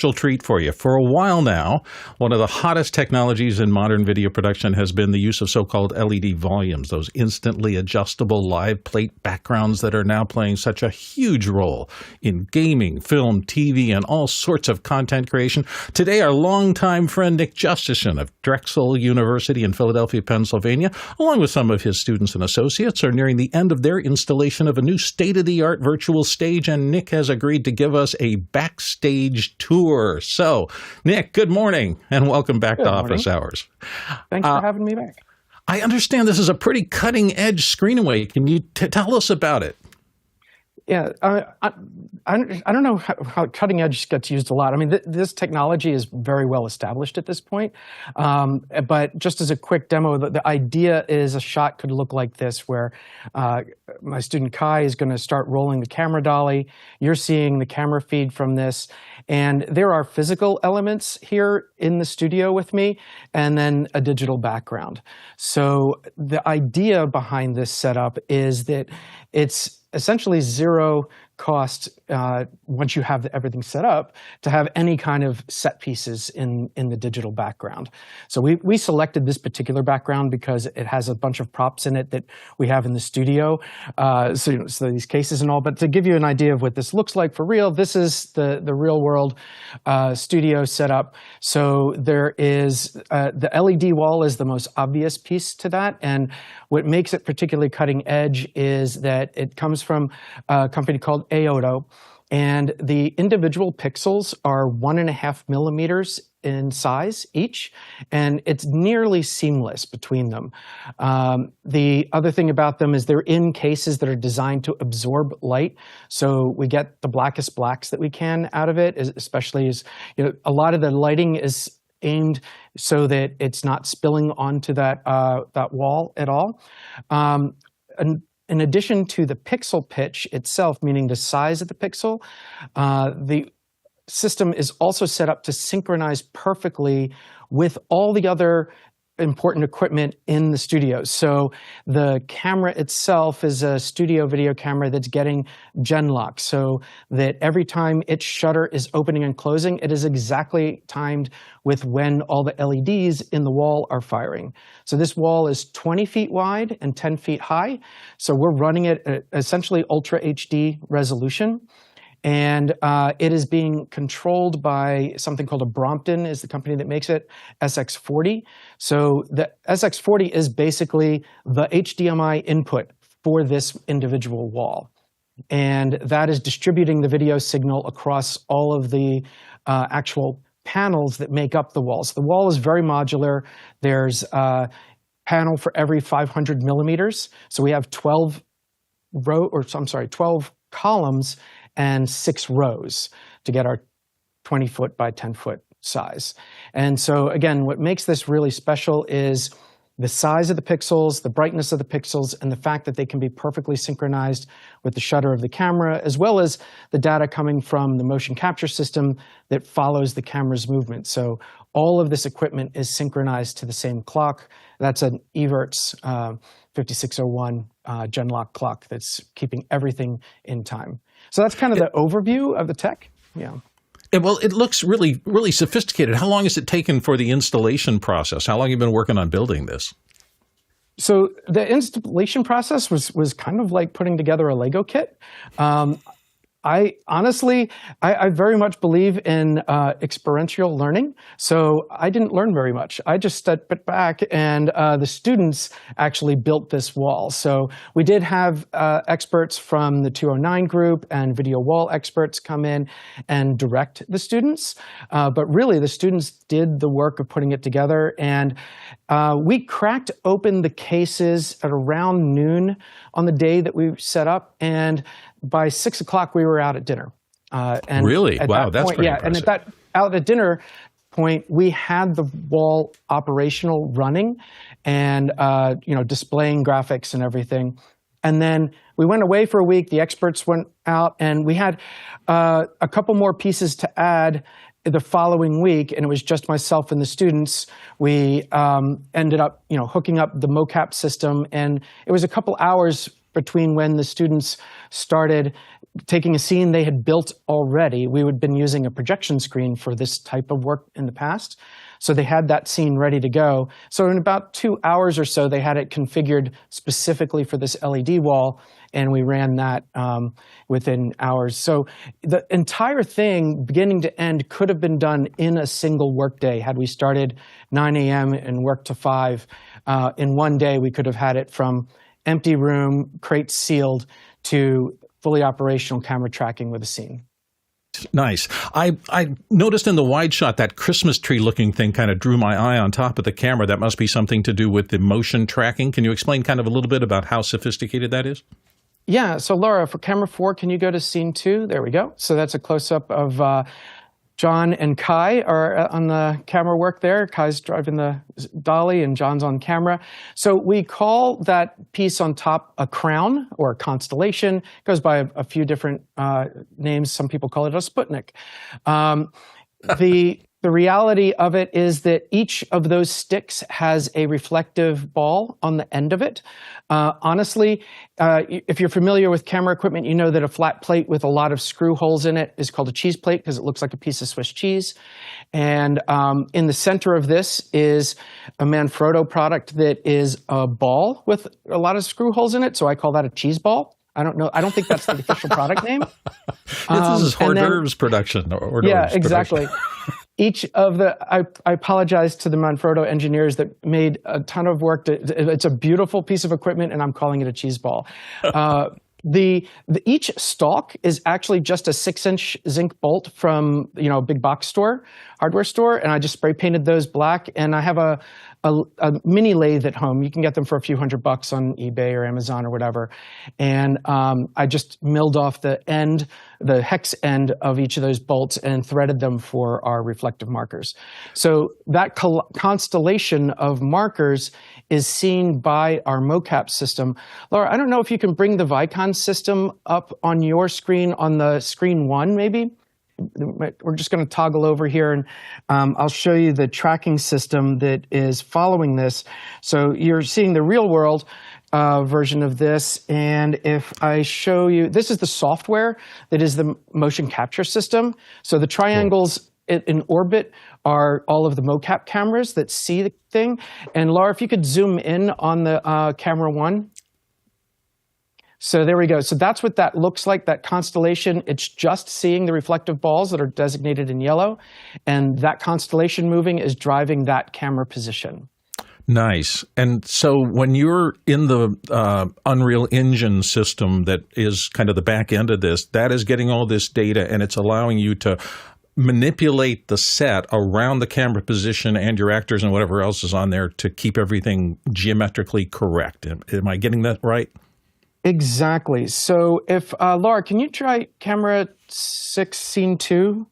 treat for you. For a while now, one of the hottest technologies in modern video production has been the use of so-called LED volumes, those instantly adjustable live plate backgrounds that are now playing such a huge role in gaming, film, TV, and all sorts of content creation. Today, our longtime friend Nick Jushchyshyn of Drexel University in Philadelphia, Pennsylvania, along with some of his students and associates, are nearing the end of their installation of a new state-of-the-art virtual stage, and Nick has agreed to give us a backstage tour. So, Nick, good morning, and welcome back to Office Hours. Thanks for having me back. I understand this is a pretty cutting-edge screenaway. Can you tell us about it? Yeah, I don't know how cutting edge gets used a lot. I mean, this technology is very well established at this point. But just as a quick demo, the idea is a shot could look like this, where my student Kai is going to start rolling the camera dolly. You're seeing the camera feed from this. And there are physical elements here in the studio with me, and then a digital background. So the idea behind this setup is that it's essentially zero cost once you have everything set up to have any kind of set pieces in the digital background. So we selected this particular background because it has a bunch of props in it that we have in the studio, so these cases and all. But to give you an idea of what this looks like for real, this is the real world studio setup. So there is the LED wall is the most obvious piece to that, and what makes it particularly cutting edge is that it comes from a company called AOTO, and the individual pixels are 1.5 millimeters in size each, and it's nearly seamless between them. The other thing about them is they're in cases that are designed to absorb light, so we get the blackest blacks that we can out of it, especially as a lot of the lighting is aimed so that it's not spilling onto that wall at all. And in addition to the pixel pitch itself, meaning the size of the pixel, the system is also set up to synchronize perfectly with all the other important equipment in the studio. So the camera itself is a studio video camera that's getting Genlock, so that every time its shutter is opening and closing, it is exactly timed with when all the LEDs in the wall are firing. So this wall is 20 feet wide and 10 feet high. So we're running it at essentially Ultra HD resolution. And it is being controlled by something called a Brompton, is the company that makes it, SX40. So the SX40 is basically the HDMI input for this individual wall. And that is distributing the video signal across all of the actual panels that make up the wall. So the wall is very modular. There's a panel for every 500 millimeters. So we have 12 columns and 6 rows to get our 20-foot by 10-foot size. And so again, what makes this really special is the size of the pixels, the brightness of the pixels, and the fact that they can be perfectly synchronized with the shutter of the camera, as well as the data coming from the motion capture system that follows the camera's movement. So all of this equipment is synchronized to the same clock. That's an Evertz 5601 Genlock clock that's keeping everything in time. So that's kind of the overview of the tech. Yeah. Well, it looks really, really sophisticated. How long has it taken for the installation process? How long have you been working on building this? So the installation process was kind of like putting together a Lego kit. I honestly very much believe in experiential learning, so I didn't learn very much. I just stepped back, and the students actually built this wall. So we did have experts from the 209 group and video wall experts come in and direct the students, but really the students did the work of putting it together, and we cracked open the cases at around noon on the day that we set up, and by 6 o'clock, we were out at dinner. And really? Wow, that's pretty impressive. And at that out at dinner point, we had the wall operational running, and displaying graphics and everything. And then we went away for a week. The experts went out, and we had a couple more pieces to add the following week, and it was just myself and the students. We ended up, hooking up the mocap system, and it was a couple hours between when the students started taking a scene they had built already. We had been using a projection screen for this type of work in the past. So they had that scene ready to go. So in about 2 hours or so, they had it configured specifically for this LED wall, and we ran that within hours. So the entire thing, beginning to end, could have been done in a single workday. Had we started 9 a.m. and worked to 5, in one day we could have had it from empty room, crates sealed, to fully operational camera tracking with a scene. Nice. I noticed in the wide shot that Christmas tree looking thing kind of drew my eye on top of the camera. That must be something to do with the motion tracking. Can you explain kind of a little bit about how sophisticated that is? Yeah. So Laura, for camera 4, can you go to scene 2? There we go. So that's a close-up of John and Kai are on the camera work there. Kai's driving the dolly and John's on camera. So we call that piece on top a crown or a constellation. It goes by a few different names. Some people call it a Sputnik. The reality of it is that each of those sticks has a reflective ball on the end of it. Honestly, if you're familiar with camera equipment, you know that a flat plate with a lot of screw holes in it is called a cheese plate because it looks like a piece of Swiss cheese. And in the center of this is a Manfrotto product that is a ball with a lot of screw holes in it, so I call that a cheese ball. I don't know. I don't think that's the official product name. This is hors d'oeuvres production. Yeah, exactly. Each of the, I apologize to the Manfrotto engineers that made a ton of work. It's a beautiful piece of equipment, and I'm calling it a cheese ball. Each stalk is actually just a 6-inch zinc bolt from a big box store, hardware store, and I just spray painted those black. And I have a mini lathe at home. You can get them for a few $100 on eBay or Amazon or whatever. And I just milled off the hex end of each of those bolts and threaded them for our reflective markers. So that constellation of markers is seen by our mocap system. Laura, I don't know if you can bring the Vicon system up on your screen, on the screen 1 maybe. We're just going to toggle over here, and I'll show you the tracking system that is following this. So you're seeing the real world version of this, and if I show you, this is the software that is the motion capture system. So the triangles in orbit are all of the mocap cameras that see the thing. And Laura, if you could zoom in on the camera 1. So there we go. So that's what that looks like, that constellation. It's just seeing the reflective balls that are designated in yellow. And that constellation moving is driving that camera position. Nice. And so when you're in the Unreal Engine system that is kind of the back end of this, that is getting all this data, and it's allowing you to manipulate the set around the camera position and your actors and whatever else is on there to keep everything geometrically correct. Am I getting that right? Exactly. So if, Laura, can you try camera 6, scene 2?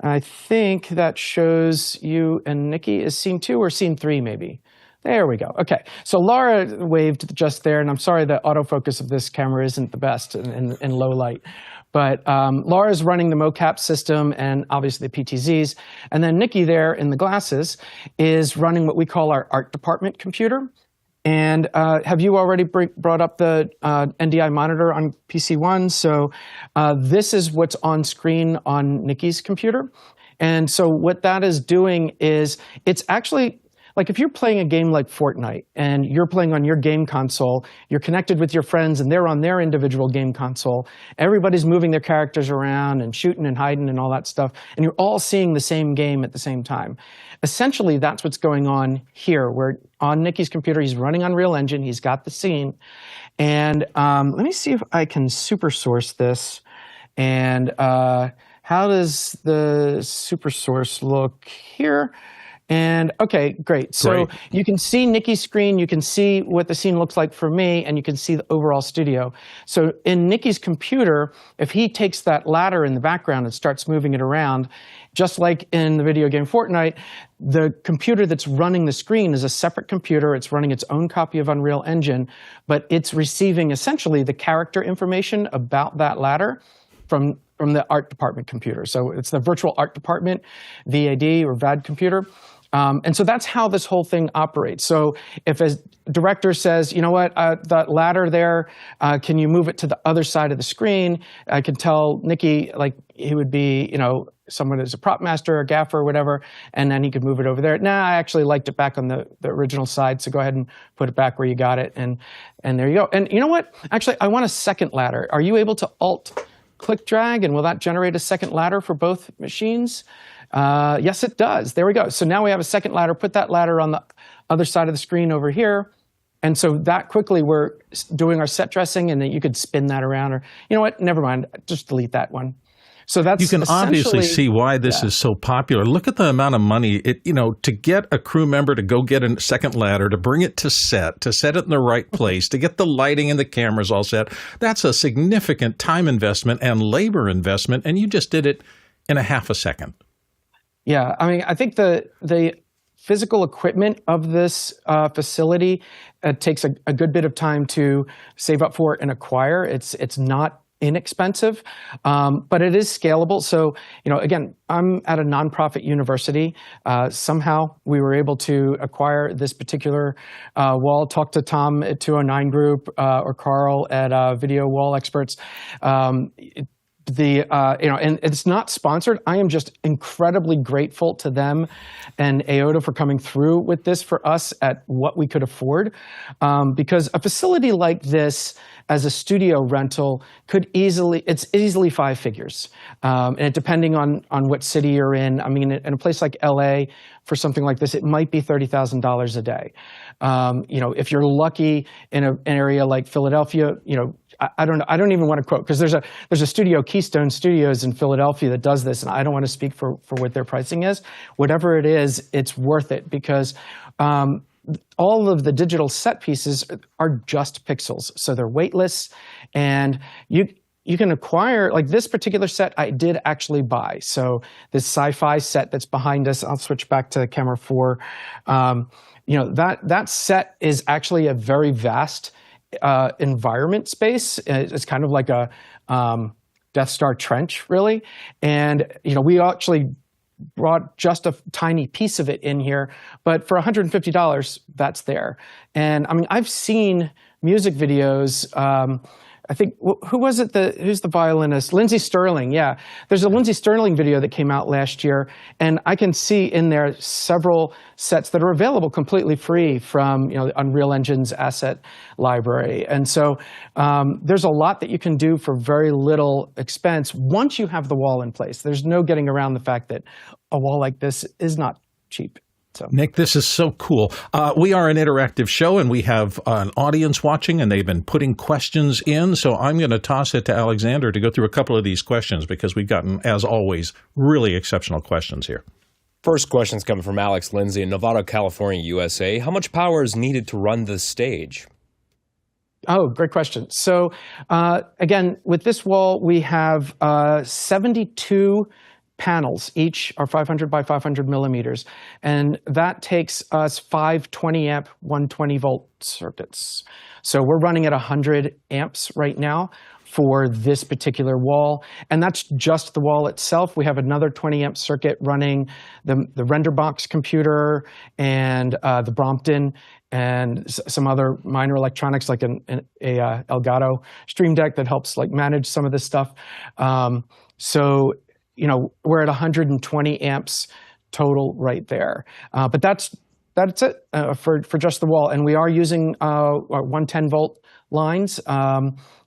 I think that shows you and Nikki. Is scene 2 or scene 3 maybe? There we go. Okay. So Laura waved just there, and I'm sorry the autofocus of this camera isn't the best in low light. But Laura's running the mocap system and obviously the PTZs. And then Nikki there in the glasses is running what we call our art department computer. And have you already brought up the NDI monitor on PC1? So this is what's on screen on Nikki's computer. And so what that is doing is it's actually, like if you're playing a game like Fortnite and you're playing on your game console, you're connected with your friends and they're on their individual game console, everybody's moving their characters around and shooting and hiding and all that stuff, and you're all seeing the same game at the same time. Essentially, that's what's going on here, where on Nikki's computer, he's running Unreal Engine, he's got the scene, and let me see if I can super source this, and how does the super source look here? And okay, great. So you can see Nikki's screen, you can see what the scene looks like for me, and you can see the overall studio. So in Nikki's computer, if he takes that ladder in the background and starts moving it around, just like in the video game Fortnite, the computer that's running the screen is a separate computer. It's running its own copy of Unreal Engine, but it's receiving essentially the character information about that ladder from the art department computer. So it's the virtual art department, VAD or VAD computer. And so that's how this whole thing operates. So if a director says, you know what, that ladder there, can you move it to the other side of the screen? I can tell Nicky, like, he would be, you know, someone who's a prop master or gaffer or whatever, and then he could move it over there. Nah, I actually liked it back on the original side, so go ahead and put it back where you got it, and there you go. And you know what? Actually, I want a second ladder. Are you able to Alt-click drag, and will that generate a second ladder for both machines? Yes, it does. There we go. So now we have a second ladder. Put that ladder on the other side of the screen over here. And so that quickly we're doing our set dressing, and then you could spin that around, or, you know what, never mind, just delete that one. So that's, you can obviously see why this is so popular. Look at the amount of money to get a crew member to go get a second ladder, to bring it to set it in the right place, to get the lighting and the cameras all set. That's a significant time investment and labor investment, and you just did it in a half a second. Yeah, I mean, I think the physical equipment of this facility takes a good bit of time to save up for and acquire. It's not inexpensive, but it is scalable. So, again, I'm at a nonprofit university. Somehow we were able to acquire this particular wall. Talk to Tom at 209 Group or Carl at Video Wall Experts. And it's not sponsored. I am just incredibly grateful to them and AOTO for coming through with this for us at what we could afford, because a facility like this as a studio rental it's easily 5 figures, and depending on what city you're in. I mean, in a place like LA, for something like this, it might be $30,000 a day. If you're lucky in an area like Philadelphia, I don't even want to quote, because there's a studio, Keystone Studios in Philadelphia, that does this, and I don't want to speak for what their pricing is. Whatever it is, it's worth it, because all of the digital set pieces are just pixels, so they're weightless, and you can acquire, like this particular set I did actually buy. So this sci-fi set that's behind us, I'll switch back to camera 4. That set is actually a very vast environment space. It's kind of like a Death Star trench, really. And we actually brought just a tiny piece of it in here, but for $150, that's there. And I mean, I've seen music videos. I think, who was it? Who's the violinist? Lindsey Sterling, yeah. There's a Lindsey Sterling video that came out last year, and I can see in there several sets that are available completely free from Unreal Engine's asset library. And so there's a lot that you can do for very little expense once you have the wall in place. There's no getting around the fact that a wall like this is not cheap. So. Nick, this is so cool. We are an interactive show, and we have an audience watching, and they've been putting questions in. So I'm going to toss it to Alexander to go through a couple of these questions, because we've gotten, as always, really exceptional questions here. First question's coming from Alex Lindsay in Novato, California, USA. How much power is needed to run the stage? Oh, great question. So again, with this wall, we have 72 panels. Each are 500 by 500 millimeters. And that takes us 5 20 amp, 120 volt circuits. So we're running at 100 amps right now for this particular wall. And that's just the wall itself. We have another 20 amp circuit running the RenderBox computer and the Brompton and some other minor electronics, like a Elgato Stream Deck that helps manage some of this stuff. We're at 120 amps total right there. But that's it for just the wall. And we are using 110 volt lines,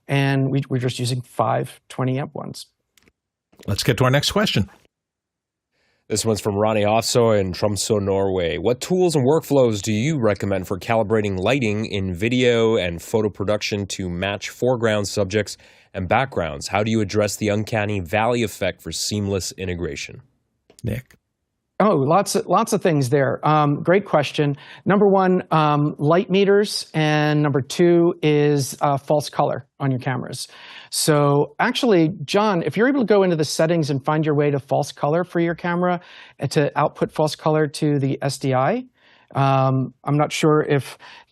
and we're just using 5 20 amp ones. Let's get to our next question. This one's from Ronnie Offso in Tromsø, Norway. What tools and workflows do you recommend for calibrating lighting in video and photo production to match foreground subjects and backgrounds? How do you address the uncanny valley effect for seamless integration? Nick? Oh, lots of things there. Great question. Number one, light meters, and number 2 is false color on your cameras. So actually, John, if you're able to go into the settings and find your way to false color for your camera and to output false color to the SDI, I'm not sure do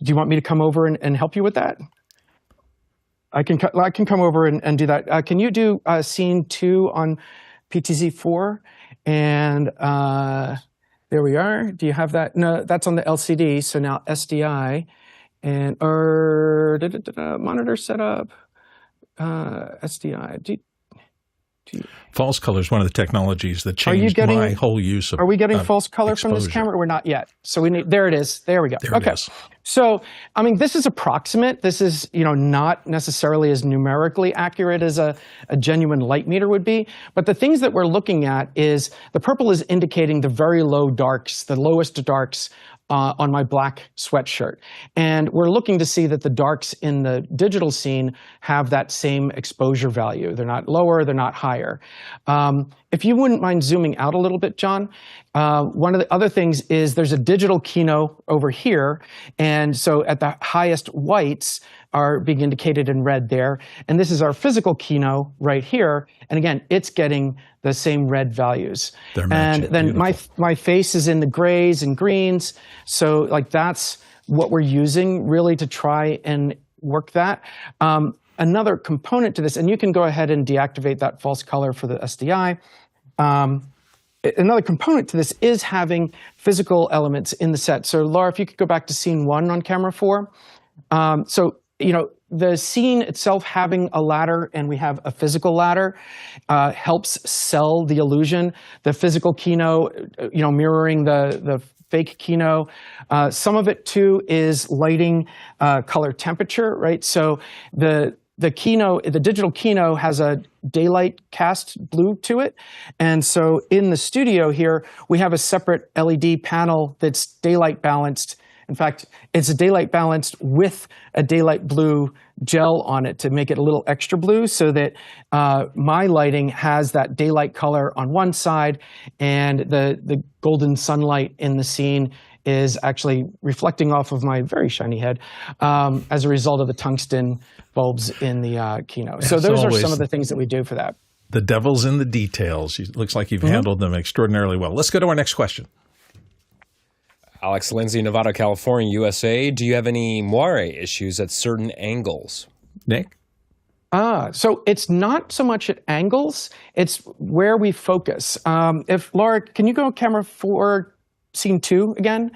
you want me to come over and help you with that? I can come over and do that. Can you do scene 2 on PTZ4? And There we are. Do you have that? No, that's on the LCD. So now SDI and monitor setup, SDI. False color is one of the technologies that changed my whole use of. Are we getting false color from this camera? We're not yet. So we need. There it is. There we go. There it is. So I mean, this is approximate. This is not necessarily as numerically accurate as a genuine light meter would be. But the things that we're looking at is the purple is indicating the very low darks, the lowest darks. On my black sweatshirt. And we're looking to see that the darks in the digital scene have that same exposure value. They're not lower, they're not higher. If you wouldn't mind zooming out a little bit, John, one of the other things is there's a digital kino over here. And so at the highest whites are being indicated in red there. And this is our physical kino right here. And again, it's getting the same red values. They're matching. And then my face is in the grays and greens. So like that's what we're using really to try and work that. Another component to this, and you can go ahead and deactivate that false color for the SDI. Another component to this is having physical elements in the set. So Laura, if you could go back to scene 1 on camera 4. The scene itself having a ladder, and we have a physical ladder, helps sell the illusion. The physical kino, mirroring the fake kino. Some of it too is lighting, color temperature, right? So the digital kino has a daylight cast blue to it. And so in the studio here, we have a separate LED panel that's daylight balanced. In fact, it's a daylight balanced with a daylight blue gel on it to make it a little extra blue so that my lighting has that daylight color on one side and the golden sunlight in the scene is actually reflecting off of my very shiny head as a result of the tungsten bulbs in the kino. So those are some of the things that we do for that. The devil's in the details. It looks like you've handled them extraordinarily well. Let's go to our next question. Alex Lindsay, Nevada, California, USA. Do you have any moiré issues at certain angles? Nick? So it's not so much at angles, it's where we focus. Laura, can you go camera 4, scene 2 again?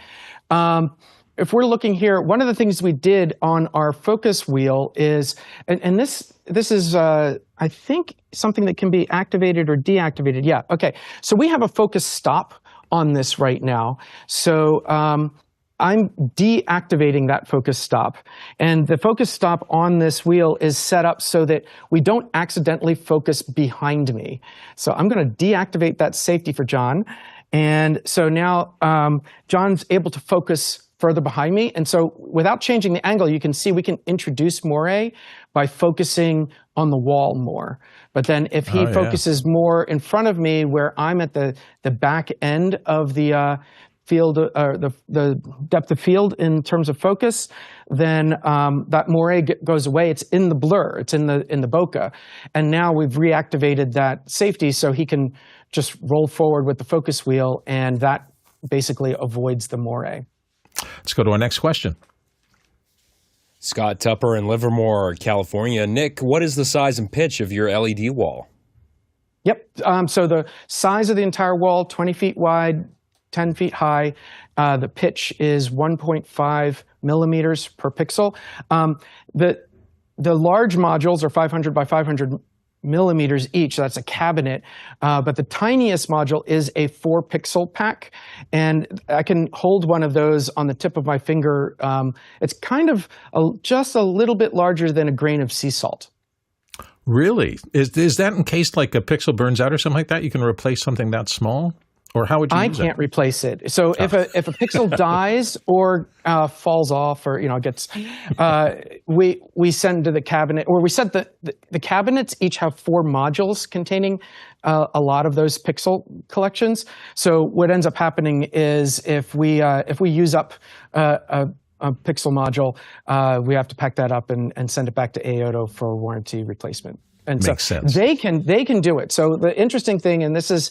If we're looking here, one of the things we did on our focus wheel is, and this is, I think, something that can be activated or deactivated. Yeah, okay. So we have a focus stop on this right now. So I'm deactivating that focus stop. And the focus stop on this wheel is set up so that we don't accidentally focus behind me. So I'm going to deactivate that safety for John. And so now John's able to focus further behind me. And so without changing the angle, you can see we can introduce moiré by focusing on the wall more. But then if he focuses more in front of me where I'm at the back end of the field, or the depth of field in terms of focus, then that moiré goes away. It's in the blur. It's in the bokeh. And now we've reactivated that safety so he can just roll forward with the focus wheel, and that basically avoids the moiré. Let's go to our next question. Scott Tupper in Livermore, California. Nick, what is the size and pitch of your LED wall? Yep. So the size of the entire wall, 20 feet wide, 10 feet high. The pitch is 1.5 millimeters per pixel. The large modules are 500 by 500 millimeters each. So that's a cabinet. But the tiniest module is a 4-pixel pack. And I can hold one of those on the tip of my finger. It's kind of just a little bit larger than a grain of sea salt. Really? Is that in case like a pixel burns out or something like that? You can replace something that small? Or how would you use it? I can't replace it. So if a pixel dies or falls off or gets, we send to the cabinet, or we said the cabinets each have 4 modules containing a lot of those pixel collections. So what ends up happening is if we use up a pixel module, we have to pack that up and send it back to AOTO for warranty replacement. And Makes sense. they can do it. So the interesting thing, and this is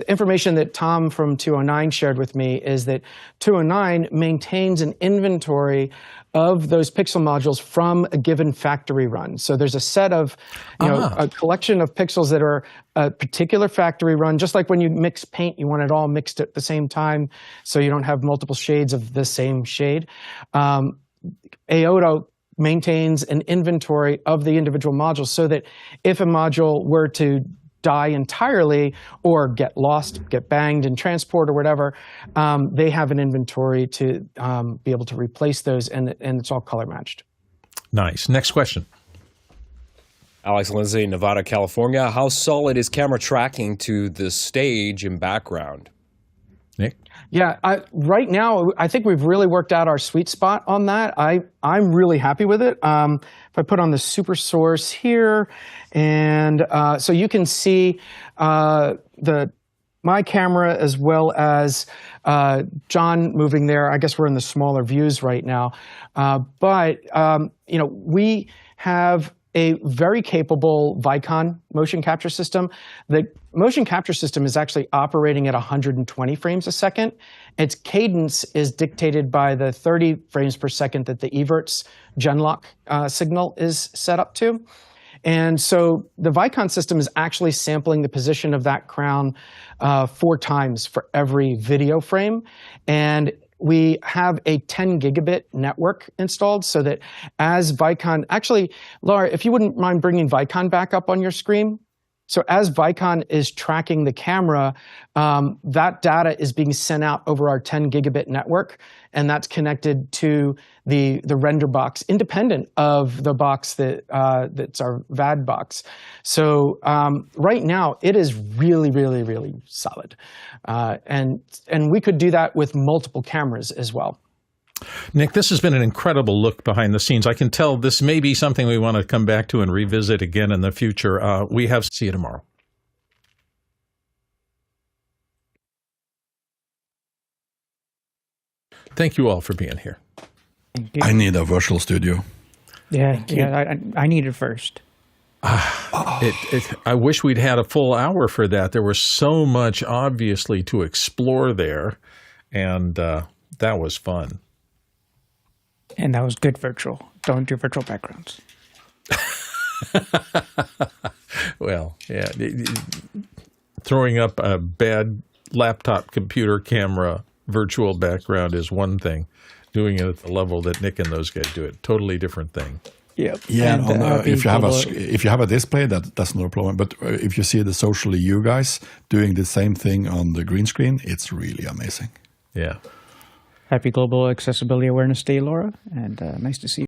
information that Tom from 209 shared with me, is that 209 maintains an inventory of those pixel modules from a given factory run. So there's a set of, a collection of pixels that are a particular factory run, just like when you mix paint, you want it all mixed at the same time so you don't have multiple shades of the same shade. AOTO maintains an inventory of the individual modules so that if a module were to die entirely or get lost, get banged in transport or whatever, they have an inventory to be able to replace those, and it's all color matched. Nice. Next question. Alex Lindsay, Nevada, California. How solid is camera tracking to the stage and background? Nick? Yeah, right now, I think we've really worked out our sweet spot on that. I'm really happy with it. If I put on the super source here, and so you can see my camera as well as John moving there. I guess we're in the smaller views right now. But we have a very capable Vicon motion capture system. The motion capture system is actually operating at 120 frames a second. Its cadence is dictated by the 30 frames per second that the Evertz Genlock signal is set up to. And so the Vicon system is actually sampling the position of that crown 4 times for every video frame. And we have a 10 gigabit network installed so that as Vicon, actually, Laura, if you wouldn't mind bringing Vicon back up on your screen. So as Vicon is tracking the camera, that data is being sent out over our 10 gigabit network, and that's connected to the render box, independent of the box that's our VAD box. So right now, it is really, really, really solid. And we could do that with multiple cameras as well. Nick, this has been an incredible look behind the scenes. I can tell this may be something we want to come back to and revisit again in the future. See you tomorrow. Thank you all for being here. I need a virtual studio. Yeah, I need it first. I wish we'd had a full hour for that. There was so much, obviously, to explore there, and that was fun. And that was good virtual. Don't do virtual backgrounds. Well, yeah. Throwing up a bad laptop computer camera virtual background is one thing. Doing it at the level that Nick and those guys do it, totally different thing. Yep. Yeah, and if you have a display, that's no problem. But if you see the Social EU guys doing the same thing on the green screen, it's really amazing. Yeah. Happy Global Accessibility Awareness Day, Laura, and nice to see you.